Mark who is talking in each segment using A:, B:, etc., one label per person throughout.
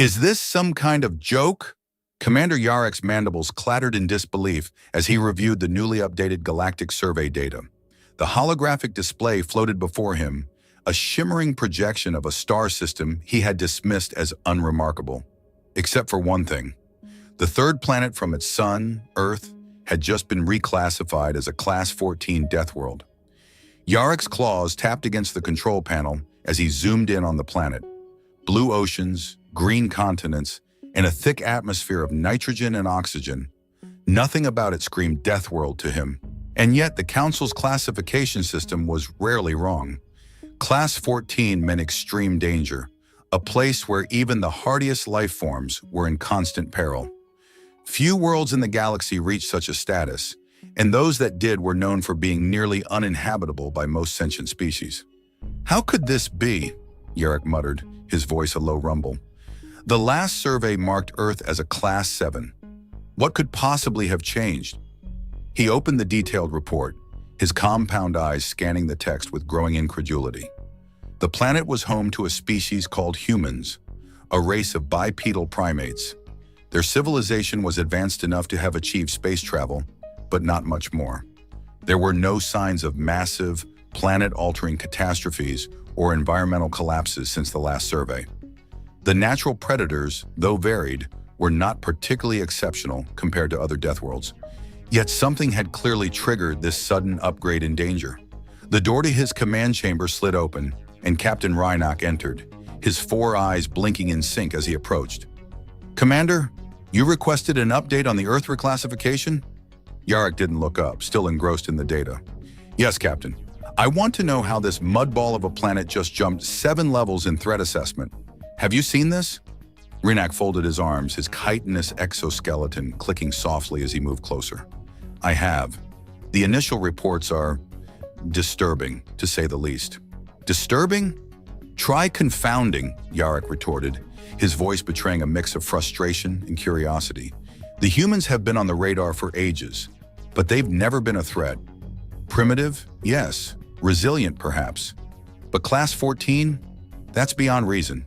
A: Is this some kind of joke? Commander Yarek's mandibles clattered in disbelief as he reviewed the newly updated galactic survey data. The holographic display floated before him, a shimmering projection of a star system he had dismissed as unremarkable. Except for one thing. The third planet from its sun, Earth, had just been reclassified as a Class 14 Deathworld. Yarek's claws tapped against the control panel as he zoomed in on the planet. Blue oceans, green continents, and a thick atmosphere of nitrogen and oxygen. Nothing about it screamed Deathworld to him. And yet the Council's classification system was rarely wrong. Class 14 meant extreme danger, a place where even the hardiest life forms were in constant peril. Few worlds in the galaxy reached such a status, and those that did were known for being nearly uninhabitable by most sentient species. How could this be? Yarek muttered, his voice a low rumble. The last survey marked Earth as a Class 7. What could possibly have changed? He opened the detailed report, his compound eyes scanning the text with growing incredulity. The planet was home to a species called humans, a race of bipedal primates. Their civilization was advanced enough to have achieved space travel, but not much more. There were no signs of massive, planet-altering catastrophes or environmental collapses since the last survey. The natural predators, though varied, were not particularly exceptional compared to other Deathworlds. Yet something had clearly triggered this sudden upgrade in danger. The door to his command chamber slid open, and Captain Reinach entered, his four eyes blinking in sync as he approached. "Commander, you requested an update on the Earth reclassification?" Yarek didn't look up, still engrossed in the data. "Yes, Captain. I want to know how this mudball of a planet just jumped 7 levels in threat assessment. Have you seen this?" Reinach folded his arms, his chitinous exoskeleton clicking softly as he moved closer. "I have. The initial reports are disturbing, to say the least." "Disturbing? Try confounding," Yarek retorted, his voice betraying a mix of frustration and curiosity. "The humans have been on the radar for ages, but they've never been a threat. Primitive? Yes. Resilient, perhaps. But Class 14? That's beyond reason."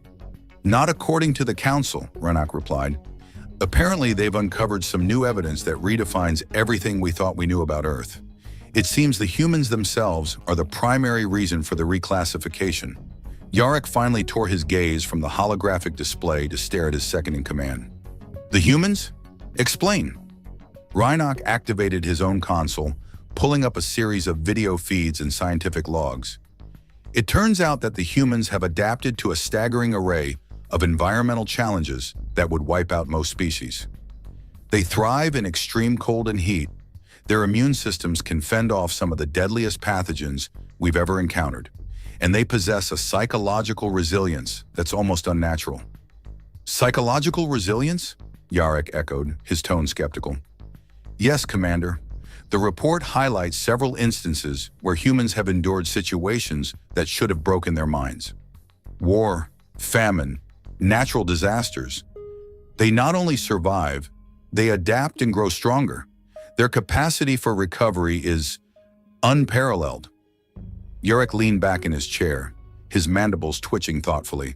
A: "Not according to the Council," Reinach replied. "Apparently they've uncovered some new evidence that redefines everything we thought we knew about Earth. It seems the humans themselves are the primary reason for the reclassification." Yarek finally tore his gaze from the holographic display to stare at his second-in-command. "The humans? Explain." Reinach activated his own console, pulling up a series of video feeds and scientific logs. It turns out that the humans have adapted to a staggering array of environmental challenges that would wipe out most species. They thrive in extreme cold and heat. Their immune systems can fend off some of the deadliest pathogens we've ever encountered, and they possess a psychological resilience that's almost unnatural. "Psychological resilience?" Yarek echoed, his tone skeptical. "Yes, Commander. The report highlights several instances where humans have endured situations that should have broken their minds. War, famine, natural disasters. They not only survive, they adapt and grow stronger. Their capacity for recovery is unparalleled." Yarek leaned back in his chair, his mandibles twitching thoughtfully.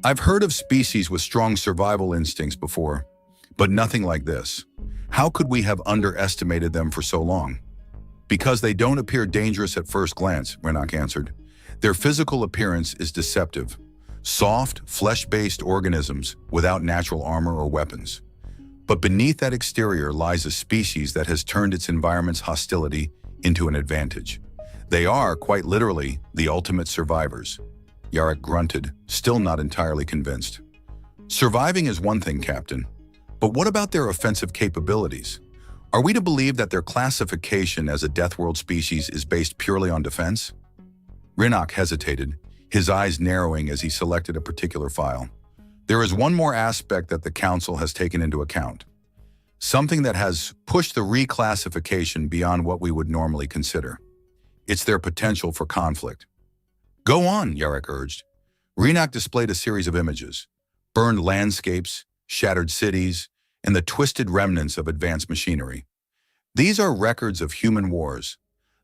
A: "I've heard of species with strong survival instincts before, but nothing like this. How could we have underestimated them for so long?" "Because they don't appear dangerous at first glance," Reinach answered. "Their physical appearance is deceptive. Soft, flesh-based organisms without natural armor or weapons. But beneath that exterior lies a species that has turned its environment's hostility into an advantage. They are, quite literally, the ultimate survivors." Yarek grunted, still not entirely convinced. "Surviving is one thing, Captain. But what about their offensive capabilities? Are we to believe that their classification as a Deathworld species is based purely on defense?" Reinach hesitated, his eyes narrowing as he selected a particular file. "There is one more aspect that the Council has taken into account. Something that has pushed the reclassification beyond what we would normally consider. It's their potential for conflict." "Go on," Yarek urged. Reinach displayed a series of images: burned landscapes, shattered cities, and the twisted remnants of advanced machinery. These are records of human wars.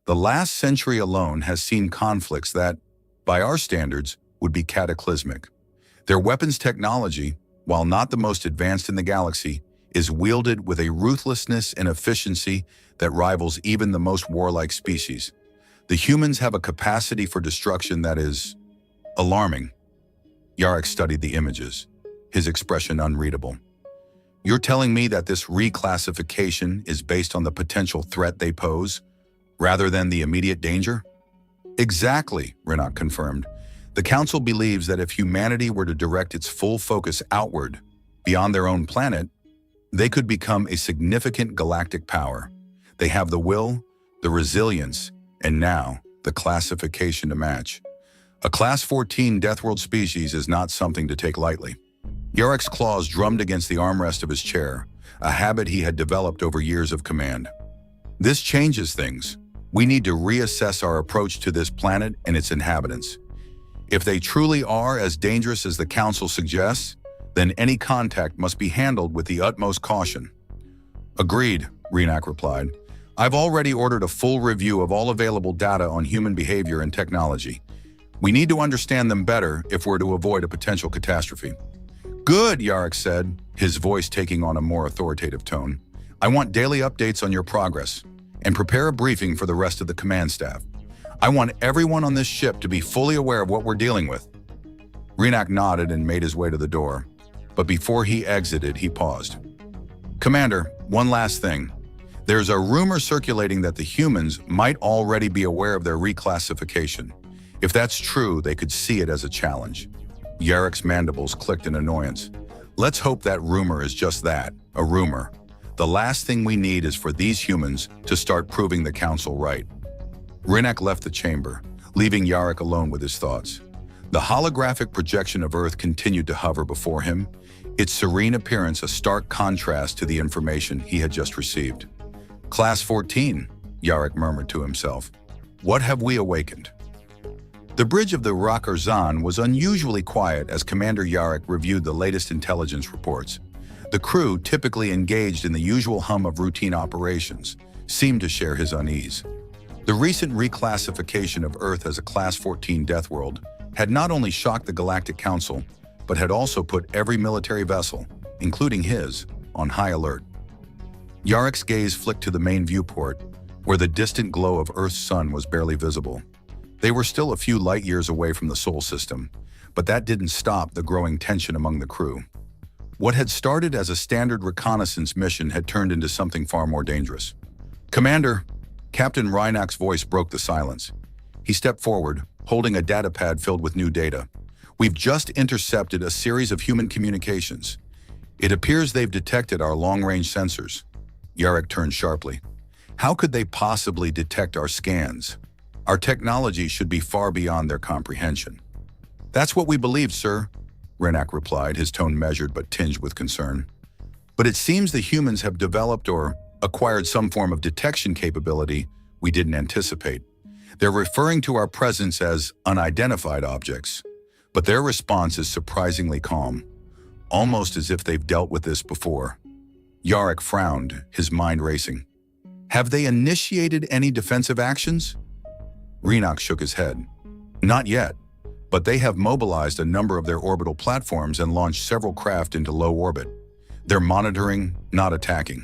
A: The last century alone has seen conflicts that, by our standards, would be cataclysmic. Their weapons technology, while not the most advanced in the galaxy, is wielded with a ruthlessness and efficiency that rivals even the most warlike species. The humans have a capacity for destruction that is alarming. Yarrick studied the images, his expression unreadable. You're telling me that this reclassification is based on the potential threat they pose, rather than the immediate danger? Exactly, Rinnock confirmed. The Council believes that if humanity were to direct its full focus outward, beyond their own planet, they could become a significant galactic power. They have the will, the resilience, and now, the classification to match. A Class 14 Deathworld species is not something to take lightly. Yarrick's claws drummed against the armrest of his chair, a habit he had developed over years of command. This changes things. We need to reassess our approach to this planet and its inhabitants. If they truly are as dangerous as the Council suggests, then any contact must be handled with the utmost caution. Agreed, Rinnock replied. I've already ordered a full review of all available data on human behavior and technology. We need to understand them better if we're to avoid a potential catastrophe. Good, Yarrick said, his voice taking on a more authoritative tone. I want daily updates on your progress, and prepare a briefing for the rest of the command staff. I want everyone on this ship to be fully aware of what we're dealing with. Rinnock nodded and made his way to the door, but before he exited, he paused. Commander, one last thing. There's a rumor circulating that the humans might already be aware of their reclassification. If that's true, they could see it as a challenge. Yarrick's mandibles clicked in annoyance. Let's hope that rumor is just that, a rumor. The last thing we need is for these humans to start proving the Council right. Rinnock left the chamber, leaving Yarrick alone with his thoughts. The holographic projection of Earth continued to hover before him, its serene appearance a stark contrast to the information he had just received. Class 14, Yarrick murmured to himself. What have we awakened? The bridge of the Rakarzan was unusually quiet as Commander Yarrick reviewed the latest intelligence reports. The crew, typically engaged in the usual hum of routine operations, seemed to share his unease. The recent reclassification of Earth as a Class 14 Deathworld had not only shocked the Galactic Council, but had also put every military vessel, including his, on high alert. Yarrick's gaze flicked to the main viewport, where the distant glow of Earth's sun was barely visible. They were still a few light years away from the Sol system, but that didn't stop the growing tension among the crew. What had started as a standard reconnaissance mission had turned into something far more dangerous. Commander, Captain Rinnock's voice broke the silence. He stepped forward, holding a datapad filled with new data. We've just intercepted a series of human communications. It appears they've detected our long-range sensors. Yarrick turned sharply. How could they possibly detect our scans? Our technology should be far beyond their comprehension. That's what we believed, sir, Rinnock replied, his tone measured but tinged with concern. But it seems the humans have developed or acquired some form of detection capability we didn't anticipate. They're referring to our presence as unidentified objects, but their response is surprisingly calm, almost as if they've dealt with this before. Yarrick frowned, his mind racing. Have they initiated any defensive actions? Rinnock shook his head. Not yet, but they have mobilized a number of their orbital platforms and launched several craft into low orbit. They're monitoring, not attacking.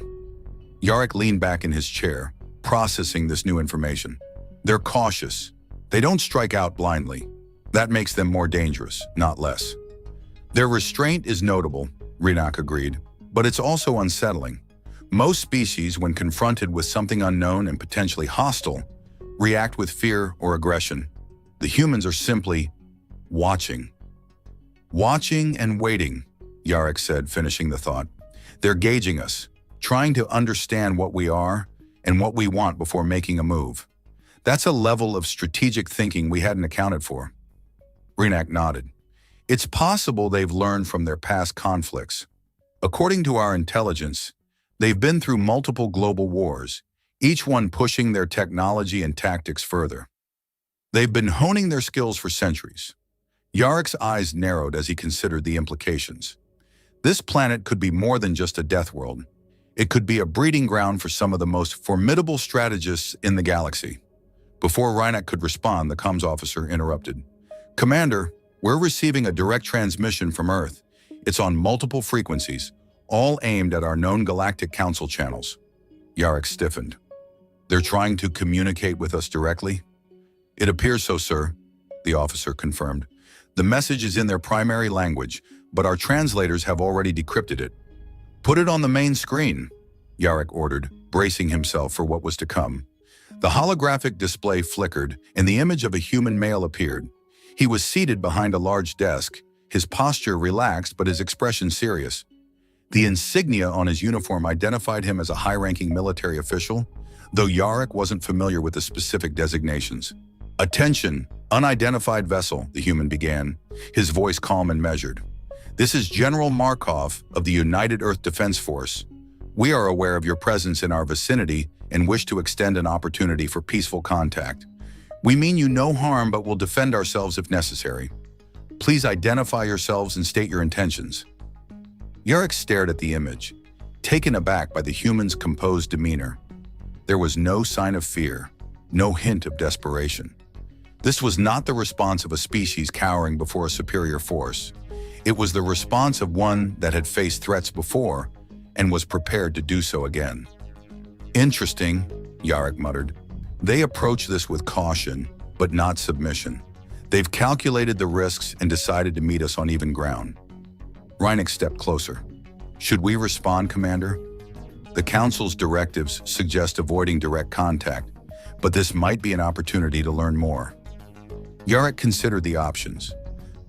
A: Yarrick leaned back in his chair, processing this new information. They're cautious. They don't strike out blindly. That makes them more dangerous, not less. Their restraint is notable, Rinnock agreed, but it's also unsettling. Most species, when confronted with something unknown and potentially hostile, react with fear or aggression. The humans are simply watching. Watching and waiting, Yarrick said, finishing the thought. They're gauging us, trying to understand what we are and what we want before making a move. That's a level of strategic thinking we hadn't accounted for. Rinnock nodded. It's possible they've learned from their past conflicts. According to our intelligence, they've been through multiple global wars, each one pushing their technology and tactics further. They've been honing their skills for centuries. Yarrick's eyes narrowed as he considered the implications. This planet could be more than just a death world. It could be a breeding ground for some of the most formidable strategists in the galaxy. Before Rinnock could respond, the comms officer interrupted. Commander, we're receiving a direct transmission from Earth. It's on multiple frequencies, all aimed at our known Galactic Council channels. Yarrick stiffened. They're trying to communicate with us directly? It appears so, sir, the officer confirmed. The message is in their primary language, but our translators have already decrypted it. Put it on the main screen, Yarrick ordered, bracing himself for what was to come. The holographic display flickered, and the image of a human male appeared. He was seated behind a large desk, his posture relaxed but his expression serious. The insignia on his uniform identified him as a high-ranking military official, though Yarrick wasn't familiar with the specific designations. "Attention, unidentified vessel," the human began, his voice calm and measured. "This is General Markov of the United Earth Defense Force. We are aware of your presence in our vicinity and wish to extend an opportunity for peaceful contact. We mean you no harm but will defend ourselves if necessary. Please identify yourselves and state your intentions." Yarrick stared at the image, taken aback by the human's composed demeanor. There was no sign of fear, no hint of desperation. This was not the response of a species cowering before a superior force. It was the response of one that had faced threats before and was prepared to do so again. "Interesting," Yarrick muttered. "They approach this with caution, but not submission. They've calculated the risks and decided to meet us on even ground." Reineck stepped closer. "Should we respond, Commander? The Council's directives suggest avoiding direct contact, but this might be an opportunity to learn more." Yarrick considered the options.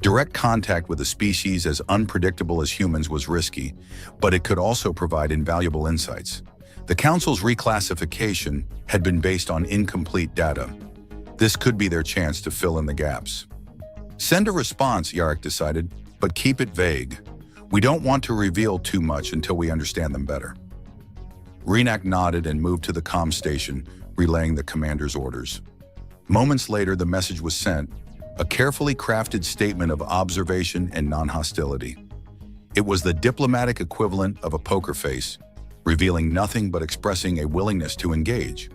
A: Direct contact with a species as unpredictable as humans was risky, but it could also provide invaluable insights. The Council's reclassification had been based on incomplete data. This could be their chance to fill in the gaps. "Send a response," Yarrick decided, "but keep it vague. We don't want to reveal too much until we understand them better." Reineck nodded and moved to the comm station, relaying the commander's orders. Moments later, the message was sent, a carefully crafted statement of observation and non-hostility. It was the diplomatic equivalent of a poker face, revealing nothing but expressing a willingness to engage.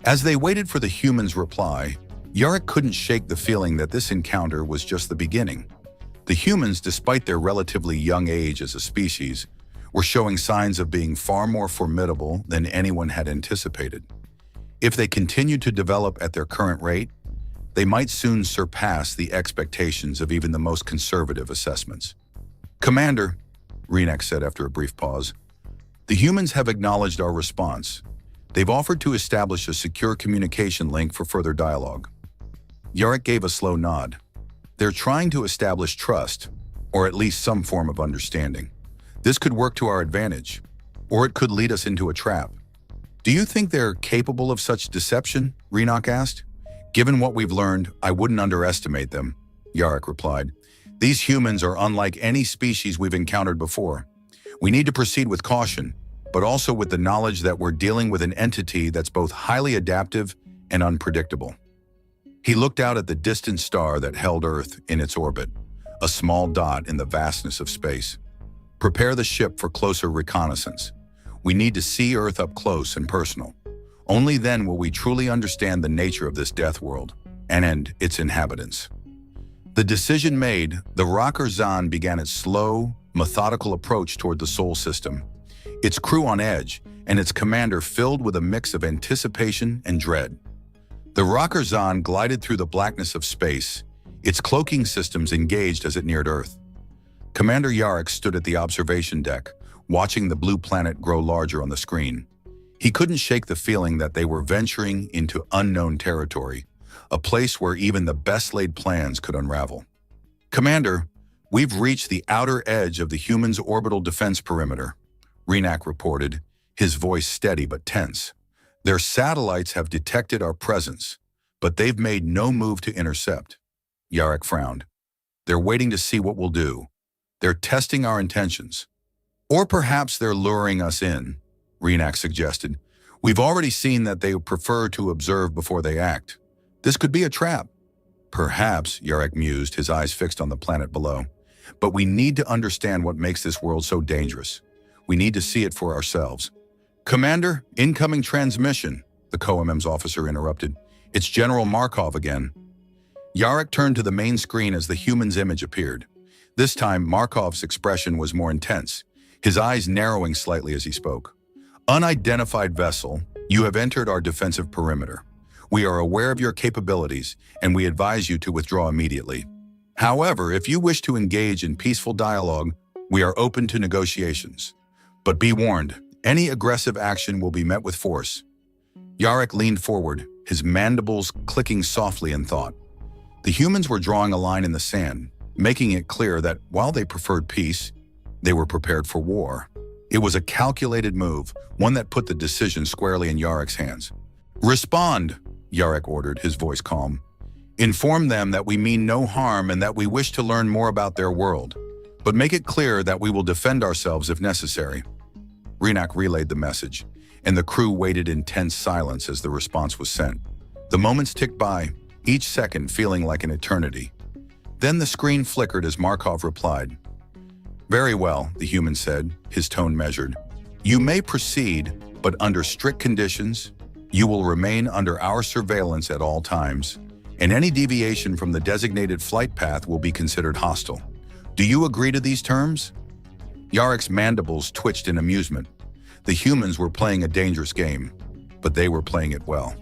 A: As they waited for the human's reply, Yarrick couldn't shake the feeling that this encounter was just the beginning. The humans, despite their relatively young age as a species, were showing signs of being far more formidable than anyone had anticipated. If they continued to develop at their current rate, they might soon surpass the expectations of even the most conservative assessments. "Commander," Reineck said after a brief pause, "the humans have acknowledged our response. They've offered to establish a secure communication link for further dialogue." Yarrick gave a slow nod. "They're trying to establish trust, or at least some form of understanding. This could work to our advantage, or it could lead us into a trap." "Do you think they're capable of such deception?" Reineck asked. "Given what we've learned, I wouldn't underestimate them," Yarrick replied. "These humans are unlike any species we've encountered before. We need to proceed with caution, but also with the knowledge that we're dealing with an entity that's both highly adaptive and unpredictable." He looked out at the distant star that held Earth in its orbit, a small dot in the vastness of space. "Prepare the ship for closer reconnaissance. We need to see Earth up close and personal. Only then will we truly understand the nature of this death world and its inhabitants." The decision made, the rocker Zahn began its slow, methodical approach toward the Sol system, its crew on edge and its commander filled with a mix of anticipation and dread. The rocker Zahn glided through the blackness of space, its cloaking systems engaged as it neared Earth. Commander Yarrick stood at the observation deck, watching the blue planet grow larger on the screen. He couldn't shake the feeling that they were venturing into unknown territory, a place where even the best-laid plans could unravel. "Commander, we've reached the outer edge of the human's orbital defense perimeter," Reineck reported, his voice steady but tense. "Their satellites have detected our presence, but they've made no move to intercept." Yarrick frowned. "They're waiting to see what we'll do. They're testing our intentions. Or perhaps they're luring us in," Reineck suggested. "We've already seen that they prefer to observe before they act. This could be a trap." "Perhaps," Yarrick mused, his eyes fixed on the planet below. "But we need to understand what makes this world so dangerous. We need to see it for ourselves." "Commander, incoming transmission," the COMM's officer interrupted. "It's General Markov again." Yarrick turned to the main screen as the human's image appeared. This time, Markov's expression was more intense, his eyes narrowing slightly as he spoke. Unidentified vessel, you have entered our defensive perimeter. We are aware of your capabilities, and we advise you to withdraw immediately. However, if you wish to engage in peaceful dialogue, we are open to negotiations. But be warned, any aggressive action will be met with force. Yarek leaned forward, his mandibles clicking softly in thought. The humans were drawing a line in the sand, making it clear that while they preferred peace, they were prepared for war. It was a calculated move, one that put the decision squarely in Yarek's hands. Respond, Yarek ordered, his voice calm. Inform them that we mean no harm and that we wish to learn more about their world, but make it clear that we will defend ourselves if necessary. Renak relayed the message, and the crew waited in tense silence as the response was sent. The moments ticked by, each second feeling like an eternity. Then the screen flickered as Markov replied. Very well, the human said, his tone measured. You may proceed, but under strict conditions. You will remain under our surveillance at all times, and any deviation from the designated flight path will be considered hostile. Do you agree to these terms? Yarek's mandibles twitched in amusement. The humans were playing a dangerous game, but they were playing it well.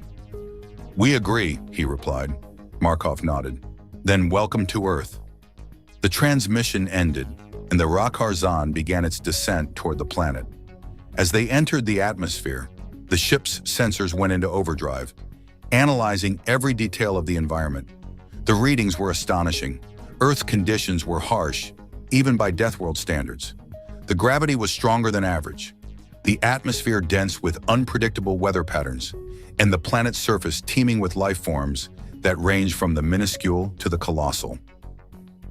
A: We agree, he replied. Markov nodded. Then welcome to Earth. The transmission ended, and the Rakarzan began its descent toward the planet. As they entered the atmosphere, the ship's sensors went into overdrive, analyzing every detail of the environment. The readings were astonishing. Earth conditions were harsh, even by Deathworld standards. The gravity was stronger than average, the atmosphere dense with unpredictable weather patterns, and the planet's surface teeming with life forms that range from the minuscule to the colossal.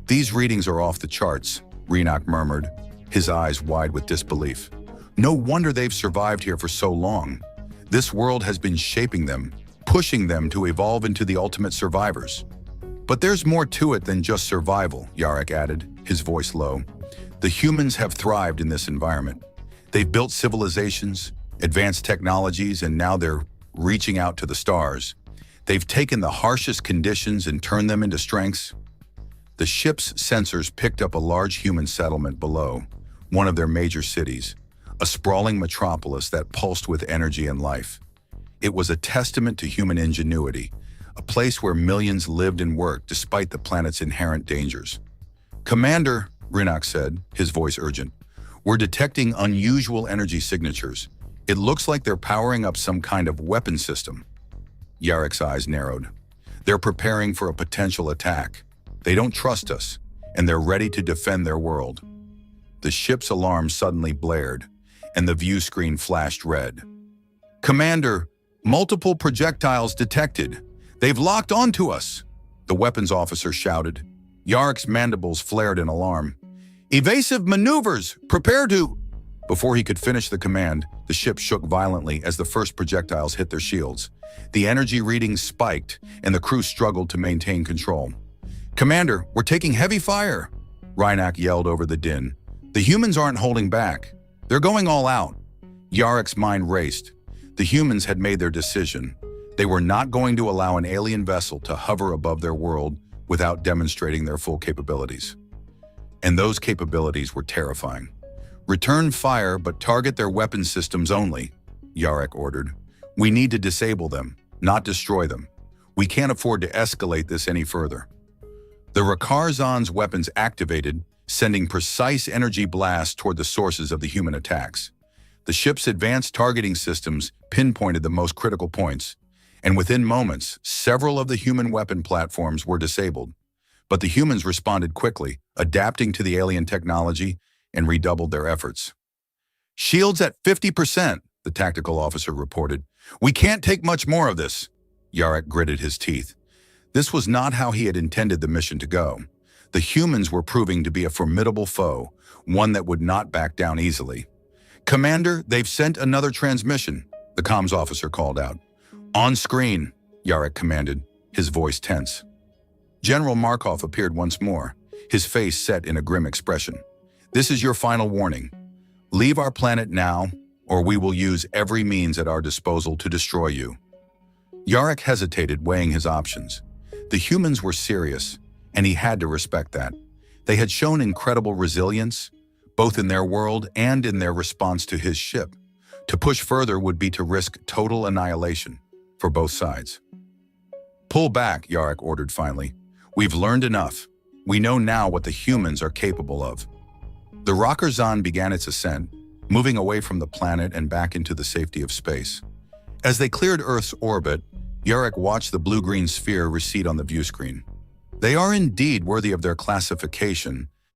A: These readings are off the charts, Renak murmured, his eyes wide with disbelief. No wonder they've survived here for so long. This world has been shaping them, pushing them to evolve into the ultimate survivors. But there's more to it than just survival, Yarek added, his voice low. The humans have thrived in this environment. They've built civilizations, advanced technologies, and now they're reaching out to the stars. They've taken the harshest conditions and turned them into strengths. The ship's sensors picked up a large human settlement below, one of their major cities, a sprawling metropolis that pulsed with energy and life. It was a testament to human ingenuity, a place where millions lived and worked despite the planet's inherent dangers. Commander, Renak said, his voice urgent, we're detecting unusual energy signatures. It looks like they're powering up some kind of weapon system. Yarek's eyes narrowed. They're preparing for a potential attack. They don't trust us, and they're ready to defend their world. The ship's alarm suddenly blared, and the view screen flashed red. Commander, multiple projectiles detected. They've locked onto us, the weapons officer shouted. Yarek's mandibles flared in alarm. Evasive maneuvers! Prepare to… Before he could finish the command, the ship shook violently as the first projectiles hit their shields. The energy readings spiked, and the crew struggled to maintain control. Commander, we're taking heavy fire, Renak yelled over the din. The humans aren't holding back. They're going all out. Yarek's mind raced. The humans had made their decision. They were not going to allow an alien vessel to hover above their world without demonstrating their full capabilities. And those capabilities were terrifying. Return fire, but target their weapon systems only, Yarek ordered. We need to disable them, not destroy them. We can't afford to escalate this any further. The Rakarzan's weapons activated, sending precise energy blasts toward the sources of the human attacks. The ship's advanced targeting systems pinpointed the most critical points, and within moments, several of the human weapon platforms were disabled. But the humans responded quickly, adapting to the alien technology, and redoubled their efforts. Shields at 50%, the tactical officer reported. We can't take much more of this. Yarek gritted his teeth. This was not how he had intended the mission to go. The humans were proving to be a formidable foe, one that would not back down easily. Commander, they've sent another transmission, the comms officer called out. On screen, Yarek commanded, his voice tense. General Markov appeared once more, his face set in a grim expression. This is your final warning. Leave our planet now, or we will use every means at our disposal to destroy you. Yarek hesitated, weighing his options. The humans were serious, and he had to respect that. They had shown incredible resilience, both in their world and in their response to his ship. To push further would be to risk total annihilation for both sides. "Pull back," Yarrick ordered finally. "We've learned enough. We know now what the humans are capable of." The rocker Zahn began its ascent, moving away from the planet and back into the safety of space. As they cleared Earth's orbit, Yarrick watched the blue-green sphere recede on the viewscreen. "They are indeed worthy of their classification,"